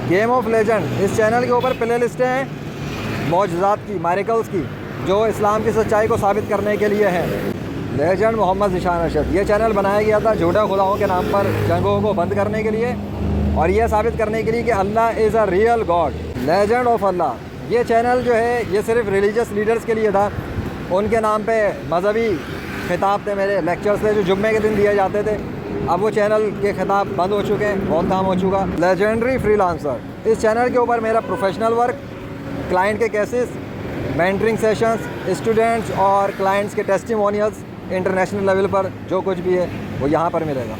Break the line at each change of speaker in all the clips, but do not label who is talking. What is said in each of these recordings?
Game of legend, इस channel के ऊपर प्ले लिस्टें हैं मौजज़ात की, मैरिकल्स की, जो इस्लाम की सच्चाई को साबित करने के लिए हैं। लेजेंड मोहम्मद ज़ीशान अरशद, ये चैनल बनाया गया था झूठा खुदाओं के नाम पर जंगों को बंद करने के लिए और यह साबित करने के लिए कि Allah is a real God. Legend of Allah, ये चैनल जो है ये सिर्फ रिलीजियस लीडर्स के लिए था, उनके नाम पे मजहबी खिताब थे, मेरे लेक्चर्स थे जो जुम्मे के दिन दिए जाते थे। अब वो चैनल के खिताब बंद हो चुके हैं, बहुत काम हो चुका। लेजेंडरी फ्रीलांसर, इस चैनल के ऊपर मेरा प्रोफेशनल वर्क, क्लाइंट के केसेस, मेंटरिंग सेशंस, स्टूडेंट्स और क्लाइंट्स के टेस्टिमोनियल्स, इंटरनेशनल लेवल पर जो कुछ भी है वो यहाँ पर मिलेगा।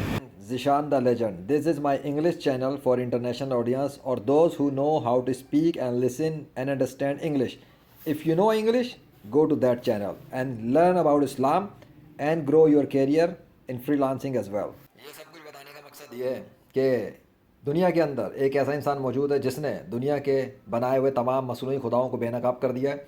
Zeeshan the legend, this is my English channel for international audience और those who know how to speak and listen and understand English. If you know English, go to that channel and learn about Islam and grow your career in freelancing as well। ये सब कुछ बताने का मकसद ये है कि दुनिया के अंदर एक ऐसा इंसान मौजूद है जिसने दुनिया के बनाए हुए तमाम मसनूई खुदाओं को बेनकाब कर दिया है,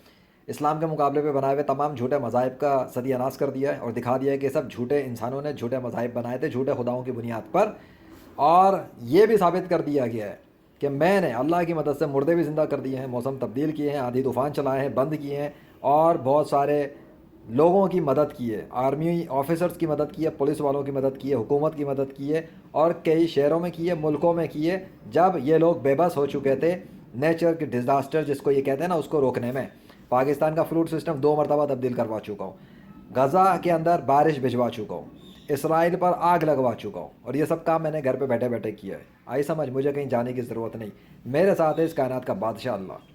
इस्लाम के मुकाबले पे बनाए हुए तमाम झूठे मज़ाहिब का सत्यानाश कर दिया है और दिखा दिया है कि सब झूठे इंसानों ने झूठे मज़ाहिब बनाए थे झूठे खुदाओं की बुनियाद पर। और ये भी साबित कर दिया गया है कि मैंने अल्लाह की मदद से मुर्दे भी ज़िंदा कर दिए हैं, मौसम तब्दील किए हैं, आंधी तूफ़ान चलाए हैं, बंद किए हैं और बहुत सारे लोगों की मदद की है, आर्मी ऑफिसर्स की मदद की है, पुलिस वालों की मदद की है, हुकूमत की मदद की है और कई शहरों में की है, मुल्कों में की है, जब ये लोग बेबस हो चुके थे नेचर के डिज़ास्टर जिसको ये कहते हैं ना उसको रोकने में। पाकिस्तान का फ्लूड सिस्टम 2 मरतबा तब्दील करवा चुका हूँ, गज़ा के अंदर बारिश भिजवा चुका हूँ, इसराइल पर आग लगवा चुका हूँ और ये सब काम मैंने घर पे बैठे बैठे किया है। आई समझ, मुझे कहीं जाने की ज़रूरत नहीं, मेरे साथ है इस कायनात का बादशाह अल्लाह।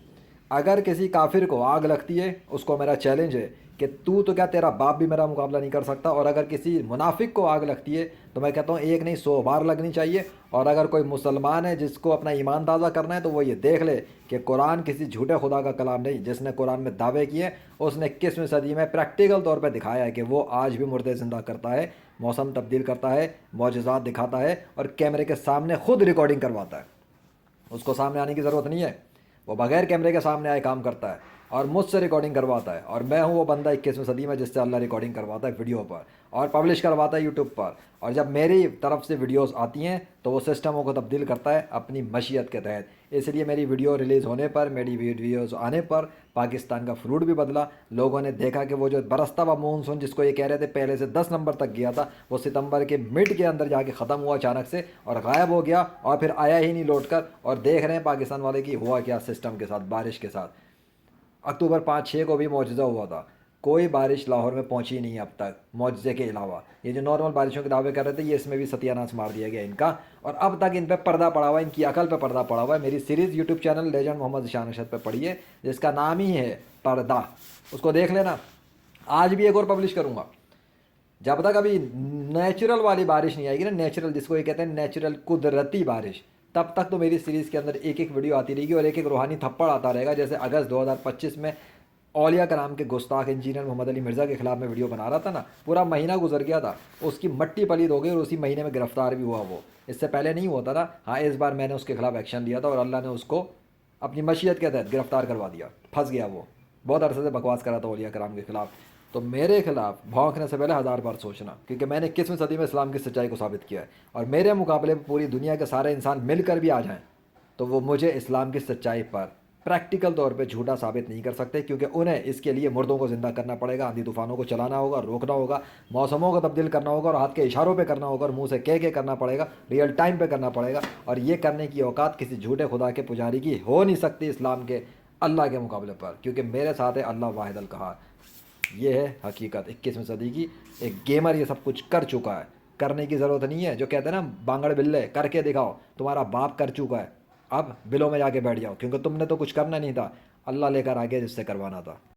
अगर किसी काफिर को आग लगती है उसको मेरा चैलेंज है कि तू तो क्या तेरा बाप भी मेरा मुकाबला नहीं कर सकता, और अगर किसी मुनाफिक को आग लगती है तो मैं कहता हूँ एक नहीं 100 बार लगनी चाहिए। और अगर कोई मुसलमान है जिसको अपना ईमान ताज़ा करना है तो वो ये देख ले कि कुरान किसी झूठे खुदा का कलाम नहीं, जिसने कुरान में दावे किए उसने 21वीं सदी में प्रैक्टिकल तौर पर दिखाया है कि वो आज भी मुर्दे ज़िंदा करता है, मौसम तब्दील करता है, मौजज़ात दिखाता है और कैमरे के सामने खुद रिकॉर्डिंग करवाता है। उसको सामने आने की ज़रूरत नहीं है, वो बगैर कैमरे के सामने आए काम करता है और मुझसे रिकॉर्डिंग करवाता है। और मैं हूँ वो बंदा 21वीं सदी में जिससे अल्लाह रिकॉर्डिंग करवाता है वीडियो पर और पब्लिश करवाता है यूट्यूब पर। और जब मेरी तरफ से वीडियोस आती हैं तो वो सिस्टमों को तब्दील करता है अपनी मशीयत के तहत। इसलिए मेरी वीडियो रिलीज़ होने पर, मेरी वीडियोज़ आने पर पाकिस्तान का फ्लूड भी बदला। लोगों ने देखा कि वो जो बरसता हुआ मानसून जिसको ये कह रहे थे पहले से 10 नंबर तक गया था, वो सितंबर के मिड के अंदर जाके ख़त्म हुआ अचानक से और गायब हो गया और फिर आया ही नहीं लौट कर। और देख रहे हैं पाकिस्तान वाले की हुआ क्या सिस्टम के साथ, बारिश के साथ। अक्टूबर 5-6 को भी मौजज़ा हुआ था, कोई बारिश लाहौर में पहुंची नहीं अब तक मौजज़े के अलावा। ये जो नॉर्मल बारिशों के दावे कर रहे थे ये इसमें भी सत्यानाश मार दिया गया इनका, और अब तक इन पे पर्दा पड़ा हुआ है, इनकी अकल पे पर्दा पड़ा हुआ है। मेरी series YouTube channel legend Muhammad Zeeshan Arshad पे पड़ी है जिसका नाम ही है पर्दा, उसको देख लेना। आज भी एक और पब्लिश करूँगा। जब तक अभी नेचुरल वाली बारिश नहीं आएगी ना, नेचुरल जिसको ये कहते हैं नेचुरल कुदरती बारिश, तब तक तो मेरी सीरीज़ के अंदर एक एक वीडियो आती रहेगी और एक एक रूहानी थप्पड़ आता रहेगा। जैसे अगस्त 2025 में औलिया कराम के गुस्ताख इंजीनियर मोहम्मद अली मिर्ज़ा के ख़िलाफ़ में वीडियो बना रहा था ना, पूरा महीना गुजर गया था, उसकी मट्टी पलीद हो गई और उसी महीने में गिरफ़्तार भी हुआ वो। इससे पहले नहीं हुआ था ना। हाँ, इस बार मैंने उसके खिलाफ़ एक्शन लिया था और अल्लाह ने उसको अपनी मशीयत के तहत गिरफ़्तार करवा दिया। फंस गया वो, बहुत अरसे से बकवास करा था औलिया कराम के ख़िलाफ़। तो मेरे खिलाफ़ भौंकने से पहले 1000 बार सोचना, क्योंकि मैंने 21वीं सदी में इस्लाम की सच्चाई को साबित किया है। और मेरे मुकाबले में पूरी दुनिया के सारे इंसान मिलकर भी आ जाएं तो वो मुझे इस्लाम की सच्चाई पर प्रैक्टिकल तौर पे झूठा साबित नहीं कर सकते, क्योंकि उन्हें इसके लिए मुर्दों को ज़िंदा करना पड़ेगा, आंधी तूफ़ानों को चलाना होगा, रोकना होगा, मौसमों को तब्दील करना होगा और हाथ के इशारों पे करना होगा और मुंह से कह के करना पड़ेगा, रियल टाइम पे करना पड़ेगा। और ये करने की औकात किसी झूठे खुदा के पुजारी की हो नहीं सकती इस्लाम के अल्लाह के मुकाबले पर, क्योंकि मेरे साथ है अल्लाह वाहिद अल कहार। ये है हकीकत 21वीं सदी की। एक गेमर ये सब कुछ कर चुका है, करने की ज़रूरत नहीं है। जो कहते हैं ना बांगड़ बिल्ले, करके दिखाओ, तुम्हारा बाप कर चुका है, अब बिलों में जाके बैठ जाओ, क्योंकि तुमने तो कुछ करना नहीं था, अल्लाह लेकर आ गया जिससे करवाना था।